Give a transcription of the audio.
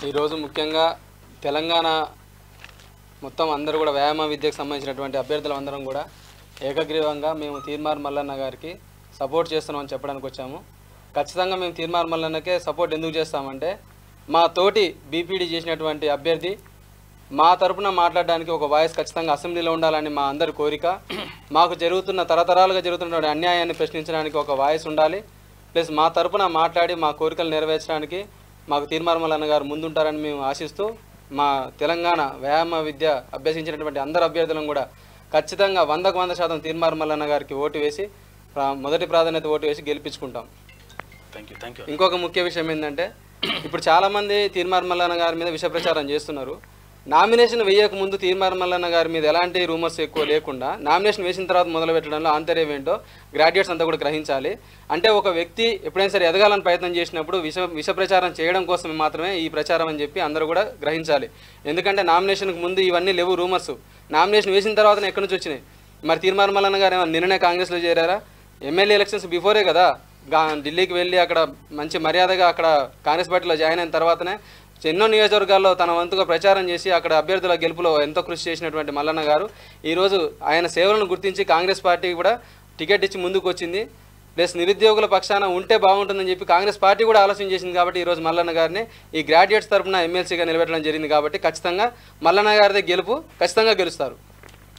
ఈరోజు ముఖ్యంగా తెలంగాణ మొత్తం అందరూ కూడా వ్యాయామ విద్యకు సంబంధించినటువంటి అభ్యర్థులందరం కూడా ఏకగ్రీవంగా మేము తీర్మార్ మల్లన్న గారికి సపోర్ట్ చేస్తున్నామని చెప్పడానికి వచ్చాము. ఖచ్చితంగా మేము తీర్మార్ మల్లన్నకే సపోర్ట్ ఎందుకు చేస్తామంటే మా తోటి బీపీడీ చేసినటువంటి అభ్యర్థి మా తరపున మాట్లాడడానికి ఒక వాయిస్ ఖచ్చితంగా అసెంబ్లీలో ఉండాలని మా అందరి కోరిక. మాకు తరతరాలుగా జరుగుతున్నటువంటి అన్యాయాన్ని ప్రశ్నించడానికి ఒక వాయిస్ ఉండాలి. ప్లస్ మా తరపున మాట్లాడి మా కోరికలు నెరవేర్చడానికి మాకు తీర్మార్ మల్లన్న గారు ముందుంటారని మేము ఆశిస్తూ మా తెలంగాణ వ్యాయామ విద్య అభ్యసించినటువంటి అందరు అభ్యర్థులను కూడా ఖచ్చితంగా 100% తీర్మార్ మల్లన్న గారికి ఓటు వేసి మొదటి ప్రాధాన్యత ఓటు వేసి గెలిపించుకుంటాం. ఇంకొక ముఖ్య విషయం ఏంటంటే ఇప్పుడు చాలామంది తీర్మార్ మల్లన్న గారి మీద విష ప్రచారం చేస్తున్నారు. నామినేషన్ వేయక ముందు తీర్మార్ మల్లన్న గారి మీద ఎలాంటి రూమర్స్ ఎక్కువ లేకుండా నామినేషన్ వేసిన తర్వాత మొదలు పెట్టడంలో ఆంతర్యం ఏంటో గ్రాడ్యుయేట్స్ అంతా కూడా గ్రహించాలి. అంటే ఒక వ్యక్తి ఎప్పుడైనా సరే ఎదగాలని ప్రయత్నం చేసినప్పుడు విష ప్రచారం చేయడం కోసం మాత్రమే ఈ ప్రచారం అని చెప్పి అందరూ కూడా గ్రహించాలి. ఎందుకంటే నామినేషన్కి ముందు ఇవన్నీ లేవు రూమర్స్. నామినేషన్ వేసిన తర్వాతనే ఎక్కడి నుంచి వచ్చినాయి? మరి తీర్మార్ మల్లన్న గారు ఏమన్నా నిన్ననే కాంగ్రెస్లో చేరారా? ఎమ్మెల్యే ఎలక్షన్స్ బిఫోరే కదా ఢిల్లీకి వెళ్ళి అక్కడ మంచి మర్యాదగా అక్కడ కాంగ్రెస్ పార్టీలో జాయిన్ అయిన తర్వాతనే ఎన్నో నియోజకవర్గాల్లో తన వంతుగా ప్రచారం చేసి అక్కడ అభ్యర్థుల గెలుపులో ఎంతో కృషి చేసినటువంటి మల్లన్న గారు ఈరోజు ఆయన సేవలను గుర్తించి కాంగ్రెస్ పార్టీ కూడా టికెట్ ఇచ్చి ముందుకు వచ్చింది. ప్లస్ నిరుద్యోగుల పక్షాన ఉంటే బాగుంటుందని చెప్పి కాంగ్రెస్ పార్టీ కూడా ఆలోచన చేసింది. కాబట్టి ఈరోజు మల్లన్న గారిని ఈ గ్రాడ్యుయేట్స్ తరఫున ఎమ్మెల్సీగా నిలబెట్టడం జరిగింది. కాబట్టి ఖచ్చితంగా మల్లన్న గారిదే గెలుపు ఖచ్చితంగా గెలుస్తారు.